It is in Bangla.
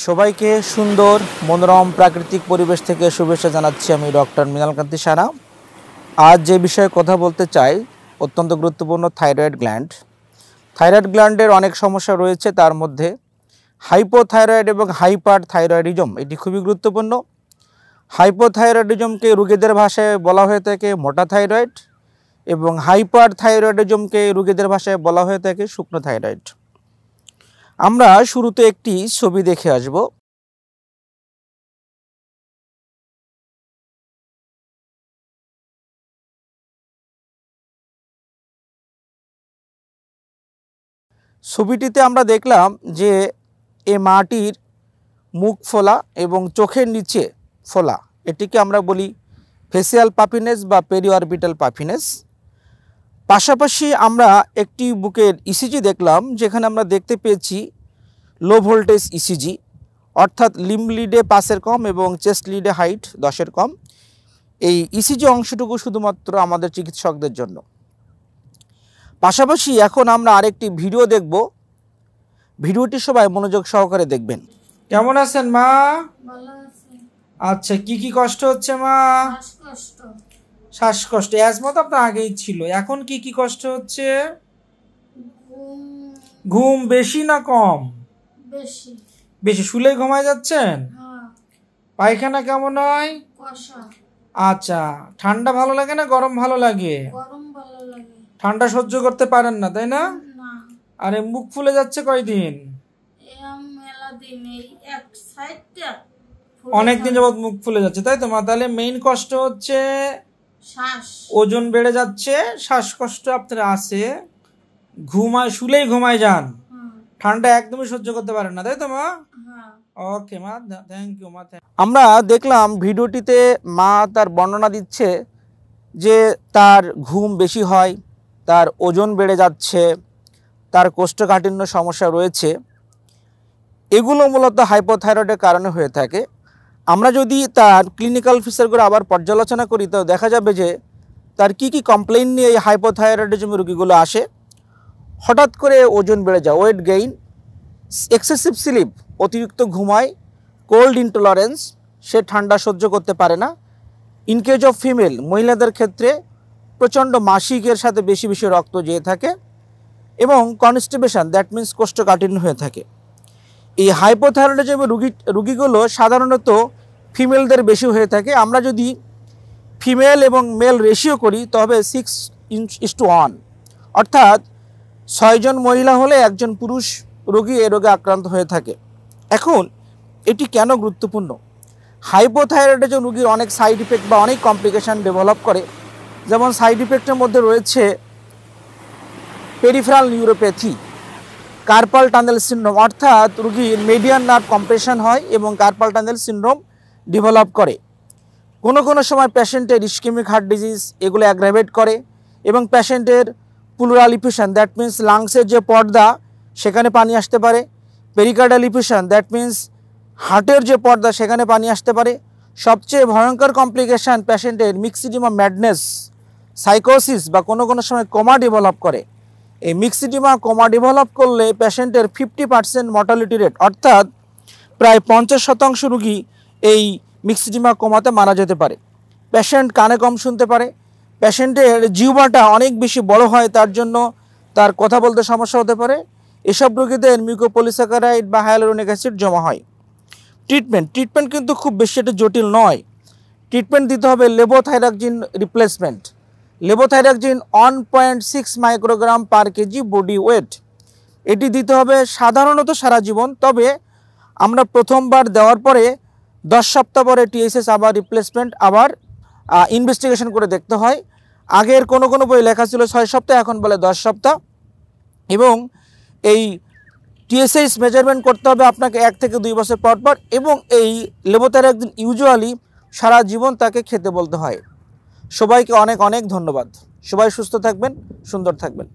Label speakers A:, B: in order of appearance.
A: সবাইকে সুন্দর মনোরম প্রাকৃতিক পরিবেশ থেকে শুভেচ্ছা জানাচ্ছি। আমি ডক্টর মৃণাল কান্তি সানা। আজ যে বিষয়ে কথা বলতে চাই অত্যন্ত গুরুত্বপূর্ণ থাইরয়েড গ্ল্যান্ড। থাইরয়েড গ্ল্যান্ডের অনেক সমস্যা রয়েছে, তার মধ্যে হাইপোথাইরয়েড এবং হাইপার থাইরয়েডিজম এটি খুবই গুরুত্বপূর্ণ। হাইপোথাইরয়েডিজমকে রোগীদের ভাষায় বলা হয়ে থাকে মোটা থাইরয়েড এবং হাইপার থাইরয়েডিজমকে রোগীদের ভাষায় বলা হয়ে থাকে শুকনো থাইরয়েড। আমরা শুরুতে একটি ছবি দেখে আসব। ছবিটিতে আমরা দেখলাম যে এ মাটির মুখ ফোলা এবং চোখের নিচে ফোলা, এটিকে আমরা বলি ফেসিয়াল পাফিনেস বা পেরিঅরবিটাল পাফিনেস। পাশাপাশি আমরা একটি বুকের ইসিজি দেখলাম, যেখানে আমরা দেখতে পেয়েছি লো ভোল্টেজ ইসিজি, অর্থাৎ লিম্ব লিডে 5-এর কম এবং চেস্ট লিডে হাইট 10-এর কম। এই ইসিজি অংশটুকু শুধুমাত্র আমাদের চিকিৎসকদের জন্য। পাশাপাশি এখন আমরা আরেকটি ভিডিও দেখব, ভিডিওটি সবাই মনোযোগ সহকারে দেখবেন। কেমন আছেন মা?
B: ভালো আছি।
A: আচ্ছা, কি কি কষ্ট হচ্ছে মা?
B: শ্বাসকষ্ট।
A: শ্বাসকষ্ট, অ্যাজমা তো আপনার আগেই ছিল, এখন কি কি কষ্ট হচ্ছে? ঘুম বেশি না কম?
B: বেশি।
A: বেশি। শুলে ঘুমায় যাচ্ছেন?
B: হ্যাঁ।
A: পায়খানা কেমন হয়?
B: কষা।
A: আচ্ছা, ঠান্ডা ভালো লাগে না গরম ভালো লাগে?
B: গরম ভালো লাগে।
A: ঠান্ডা সহ্য করতে পারেন না, তাই না?
B: না।
A: আরে মুখ ফুলে যাচ্ছে কয়দিন?
B: মেলা দিন, এই এক সাইডটা
A: অনেক দিন যাবত মুখ ফুলে যাচ্ছে, তাই তো মা? তাহলে মেইন কষ্ট হচ্ছে
B: শ্বাস,
A: ওজন বেড়ে যাচ্ছে, শ্বাসকষ্ট আপনার আছে, ঘুমায়, শুলেই ঘুমায় যান, ঠান্ডা একদমই সহ্য করতে পারেন না, তাই তো মা? ওকে মা, থ্যাংক ইউ মা। আমরা দেখলাম ভিডিওটিতে মা তার বর্ণনা দিচ্ছে যে তার ঘুম বেশি হয়, তার ওজন বেড়ে যাচ্ছে, তার কোষ্ঠকাঠিন্য সমস্যা রয়েছে। এগুলো মূলত হাইপোথাইরয়েডের কারণে হয়ে থাকে। আমরা যদি তার ক্লিনিক্যাল ফিচারগুলো আবার পর্যালোচনা করি তো দেখা যাবে যে তার কি কি কমপ্লেইন নিয়ে এই হাইপোথাইরয়েডিজম রোগীগুলো আসে। হঠাৎ করে ওজন বেড়ে যায়, ওয়েট গেইন, এক্সেসিভ স্লিপ, অতিরিক্ত ঘুমায়, কোল্ড ইনটলারেন্স, সে ঠান্ডা সহ্য করতে পারে না। ইন কেস অফ ফিমেল, মহিলাদের ক্ষেত্রে প্রচণ্ড মাসিকের সাথে বেশি বেশি রক্ত যেয়ে থাকে এবং কনস্টিপেশন, দ্যাট মিন্স কোষ্ঠকাঠিন্য হয়ে থাকে। এই হাইপোথাইরয়েডিজম রোগীগুলো সাধারণত ফিমেলদের বেশি হয়ে থাকে। আমরা যদি ফিমেল এবং মেল রেশিও করি তবে 6:1, অর্থাৎ 6 জন মহিলা হলে একজন পুরুষ রোগী এ রোগে আক্রান্ত হয়ে থাকে। এখন এটি কেন গুরুত্বপূর্ণ? হাইপোথাইরয়েডিজম রোগীর অনেক সাইড ইফেক্ট বা অনেক কমপ্লিকেশান ডেভেলপ করে। যেমন সাইড ইফেক্টের মধ্যে রয়েছে peripheral neuropathy, carpal tunnel syndrome, অর্থাৎ রোগীর মিডিয়ান নার্ভ কম্প্রেশন হয় এবং কার্পাল টানেল সিনড্রোম ডেভেলপ করে। কোনো সময় পেশেন্টের ইসকেমিক হার্ট ডিজিজ এগুলো অ্যাগ্রাভেট করে এবং পেশেন্টের প্লুরাল ইফিউশন, দ্যাট মিন্স লাংসের যে পর্দা সেখানে পানি আসতে পারে। পেরিকার্ডাল ইফিউশন, দ্যাট মিন্স হার্টের যে পর্দা সেখানে পানি আসতে পারে। সবচেয়ে ভয়ঙ্কর কমপ্লিকেশান পেশেন্টের মিক্সিডিমা ম্যাডনেস, সাইকোসিস বা কোনো সময় কোমা ডেভেলপ করে। এই মিক্সিডিমা কোমা ডেভেলপ করলে পেশেন্টের 50% মর্টালিটি রেট, অর্থাৎ প্রায় 50% রোগী এই মিক্সিডিমা কোমাতে মারা যেতে পারে। পেশেন্ট কানে কম শুনতে পারে, পেশেন্টের জিহ্বাটা অনেক বেশি বড় হয়, তার জন্য তার কথা বলতে সমস্যা হতে পারে। এসব রোগীদের মিউকোপলিস্যাকারাইড বা হায়ালুরোনিক অ্যাসিড জমা হয়। ট্রিটমেন্ট কিন্তু খুব বেশি একটা জটিল নয়। ট্রিটমেন্ট দিতে হবে লেভোথাইরাক্সিন replacement. লেভোথাইরাক্সিন 1.6 microgram per KG body weight, এটি দিতে হবে সাধারণত সারা জীবন। তবে আমরা প্রথমবার দেওয়ার পরে 10 সপ্তাহ পরে টিএসএস আবার রিপ্লেসমেন্ট, আবার ইনভেস্টিগেশন করে দেখতে হয়। আগের কোনো বই লেখা ছিল 6 সপ্তাহ, এখন বলে 10 সপ্তাহ। এবং এই টিএসএস মেজারমেন্ট করতে হবে আপনাকে 1 থেকে 2 বছর পর পর, এবং এই লেভোথাইরাক্সিন ইউজুয়ালি সারা জীবন তাকে খেতে বলতে হয়। সবাইকে অনেক ধন্যবাদ। সবাই সুস্থ থাকবেন, সুন্দর থাকবেন।